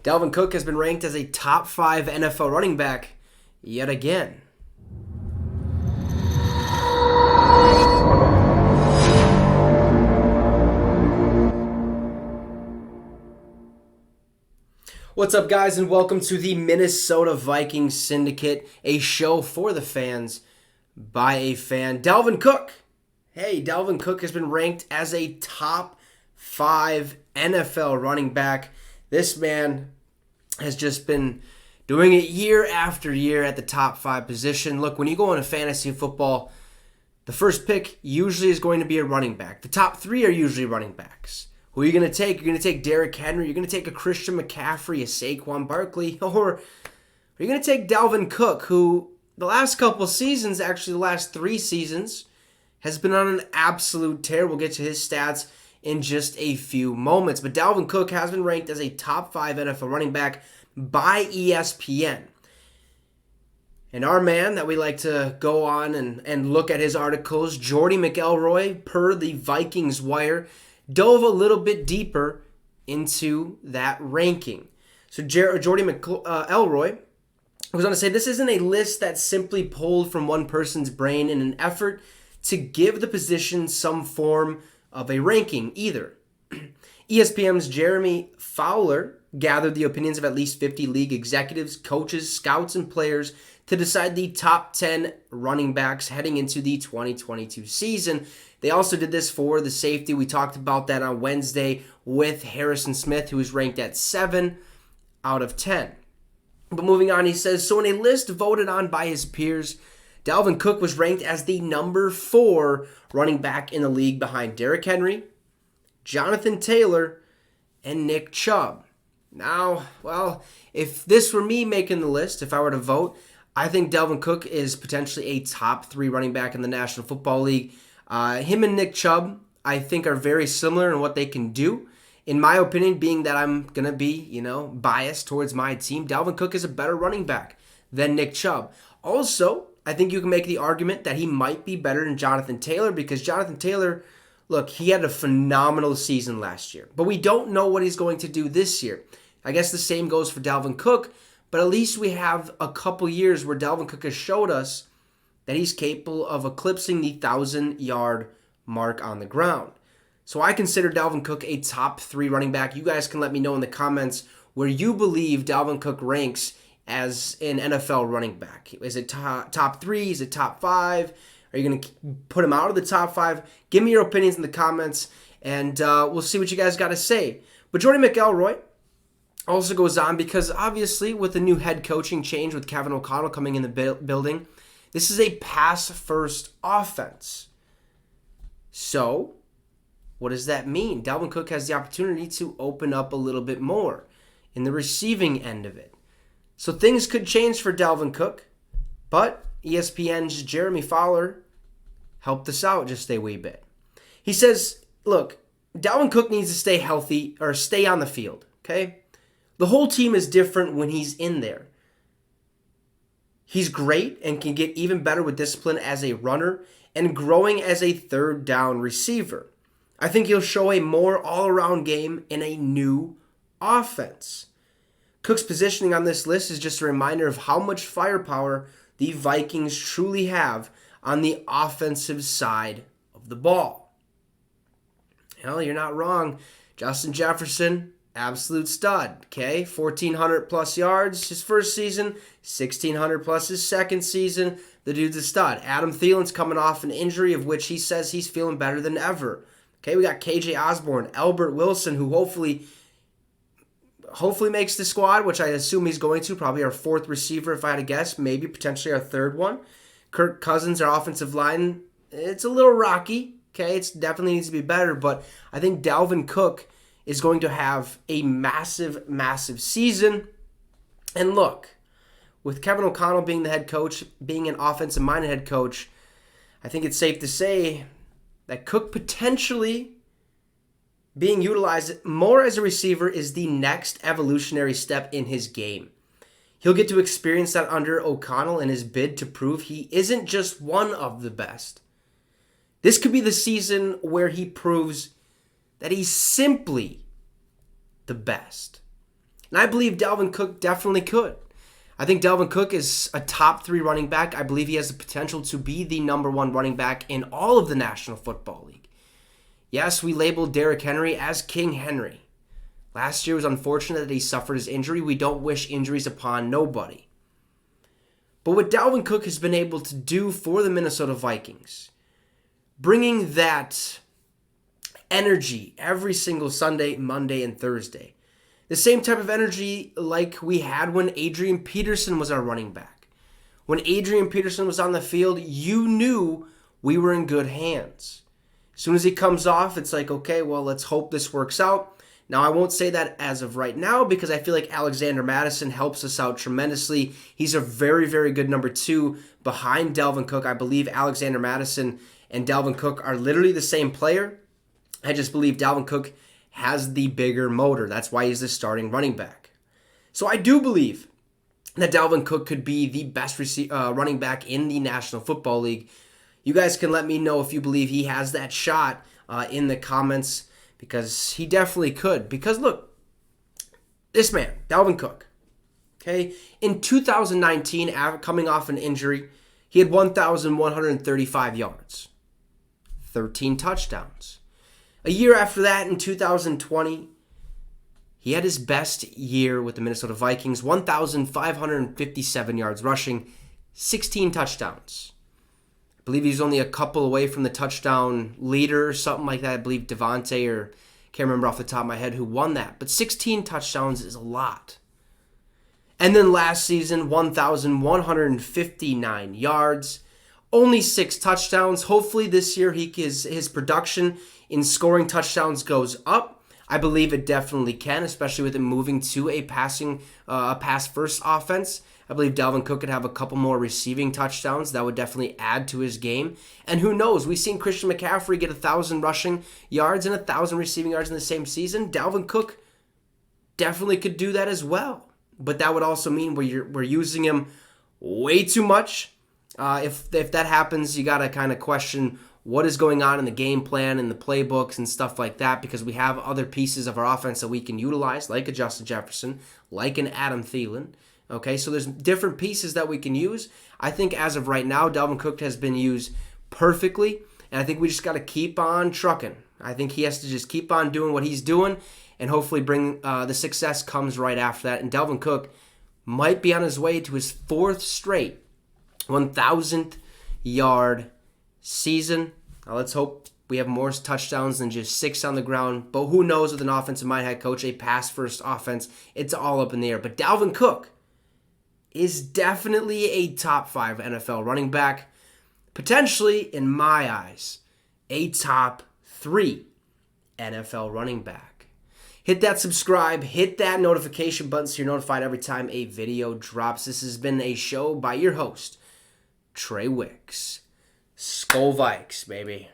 Dalvin Cook has been ranked as a top 5 NFL running back yet again. What's up, guys, and welcome to the Minnesota Vikings Syndicate, a show for the fans by a fan. Dalvin Cook. Hey, Dalvin Cook has been ranked as a top 5 NFL running back. This man has just been doing it year after year at the top 5 position. Look, when you go into fantasy football, the first pick usually is going to be a running back. The top 3 are usually running backs. Who are you going to take? You're going to take Derrick Henry. You're going to take a Christian McCaffrey, a Saquon Barkley, or are you going to take Dalvin Cook, who the last couple seasons, actually the last 3 seasons, has been on an absolute tear. We'll get to his stats in just a few moments. But Dalvin Cook has been ranked as a top 5 NFL running back by ESPN. And our man that we like to go on and look at his articles, Jordy McElroy, per the Vikings Wire, dove a little bit deeper into that ranking. So Jordy McElroy was on to say, this isn't a list that's simply pulled from one person's brain in an effort to give the position some form of a ranking either. ESPN's Jeremy Fowler gathered the opinions of at least 50 league executives, coaches, scouts, and players to decide the top 10 running backs heading into the 2022 season. They also did this for the safety. We talked about that on Wednesday with Harrison Smith, who was ranked at 7 out of 10. But moving on, he says, so in a list voted on by his peers, Dalvin Cook was ranked as the number 4 running back in the league behind Derrick Henry, Jonathan Taylor, and Nick Chubb. Now, well, if this were me making the list, if I were to vote, I think Dalvin Cook is potentially a top 3 running back in the National Football League. Him and Nick Chubb, I think, are very similar in what they can do. In my opinion, being that I'm going to be, biased towards my team, Dalvin Cook is a better running back than Nick Chubb. Also, I think you can make the argument that he might be better than Jonathan Taylor because Jonathan Taylor, look, he had a phenomenal season last year. But we don't know what he's going to do this year. I guess the same goes for Dalvin Cook, but at least we have a couple years where Dalvin Cook has showed us that he's capable of eclipsing the 1,000-yard mark on the ground. So I consider Dalvin Cook a top 3 running back. You guys can let me know in the comments where you believe Dalvin Cook ranks as an NFL running back. Is it top 3? Is it top 5? Are you going to put him out of the top 5? Give me your opinions in the comments, and we'll see what you guys got to say. But Jordy McElroy also goes on because obviously with the new head coaching change with Kevin O'Connell coming in the building, this is a pass-first offense. So what does that mean? Dalvin Cook has the opportunity to open up a little bit more in the receiving end of it. So things could change for Dalvin Cook, but ESPN's Jeremy Fowler helped us out just a wee bit. He says, look, Dalvin Cook needs to stay healthy or stay on the field, okay? The whole team is different when he's in there. He's great and can get even better with discipline as a runner and growing as a third down receiver. I think he'll show a more all-around game in a new offense. Cook's positioning on this list is just a reminder of how much firepower the Vikings truly have on the offensive side of the ball. Hell, you're not wrong. Justin Jefferson, absolute stud, okay? 1,400 plus yards his first season, 1,600 plus his second season. The dude's a stud. Adam Thielen's coming off an injury of which he says he's feeling better than ever. Okay, we got KJ Osborne, Albert Wilson, who hopefully makes the squad, which I assume he's going to. Probably our 4th receiver, if I had to guess. Maybe potentially our 3rd one. Kirk Cousins, our offensive line, it's a little rocky. Okay, it definitely needs to be better. But I think Dalvin Cook is going to have a massive, massive season. And look, with Kevin O'Connell being the head coach, being an offensive-minded head coach, I think it's safe to say that Cook potentially being utilized more as a receiver is the next evolutionary step in his game. He'll get to experience that under O'Connell in his bid to prove he isn't just one of the best. This could be the season where he proves that he's simply the best. And I believe Dalvin Cook definitely could. I think Dalvin Cook is a top 3 running back. I believe he has the potential to be the number 1 running back in all of the National Football League. Yes, we labeled Derrick Henry as King Henry. Last year was unfortunate that he suffered his injury. We don't wish injuries upon nobody. But what Dalvin Cook has been able to do for the Minnesota Vikings, bringing that energy every single Sunday, Monday, and Thursday. The same type of energy like we had when Adrian Peterson was our running back. When Adrian Peterson was on the field, you knew we were in good hands. As soon as he comes off, it's like, okay, well, let's hope this works out. Now, I won't say that as of right now because I feel like Alexander Mattison helps us out tremendously. He's a very, very good number 2 behind Dalvin Cook. I believe Alexander Mattison and Dalvin Cook are literally the same player. I just believe Dalvin Cook has the bigger motor. That's why he's the starting running back. So I do believe that Dalvin Cook could be the best running back in the National Football League. You guys can let me know if you believe he has that shot in the comments, because he definitely could. Because look, this man, Dalvin Cook, okay, in 2019, coming off an injury, he had 1,135 yards, 13 touchdowns. A year after that, in 2020, he had his best year with the Minnesota Vikings, 1,557 yards rushing, 16 touchdowns. I believe he was only a couple away from the touchdown leader or something like that. I believe Devontae, or can't remember off the top of my head who won that. But 16 touchdowns is a lot. And then last season, 1,159 yards, only 6 touchdowns. Hopefully this year his production in scoring touchdowns goes up. I believe it definitely can, especially with him moving to a pass-first offense. I believe Dalvin Cook could have a couple more receiving touchdowns. That would definitely add to his game. And who knows? We've seen Christian McCaffrey get 1,000 rushing yards and 1,000 receiving yards in the same season. Dalvin Cook definitely could do that as well. But that would also mean we're using him way too much. If that happens, you got to kind of question what is going on in the game plan and the playbooks and stuff like that, because we have other pieces of our offense that we can utilize, like a Justin Jefferson, like an Adam Thielen. Okay, so there's different pieces that we can use. I think as of right now, Dalvin Cook has been used perfectly, and I think we just got to keep on trucking. I think he has to just keep on doing what he's doing, and hopefully bring the success comes right after that. And Dalvin Cook might be on his way to his 4th straight 1,000th yard season. Now let's hope we have more touchdowns than just 6 on the ground. But who knows, with an offensive mind head coach, a pass-first offense, it's all up in the air. But Dalvin Cook is definitely a top 5 NFL running back. Potentially, in my eyes, a top 3 NFL running back. Hit that subscribe, hit that notification button so you're notified every time a video drops. This has been a show by your host, Trey Wicks. Skol Vikes, baby.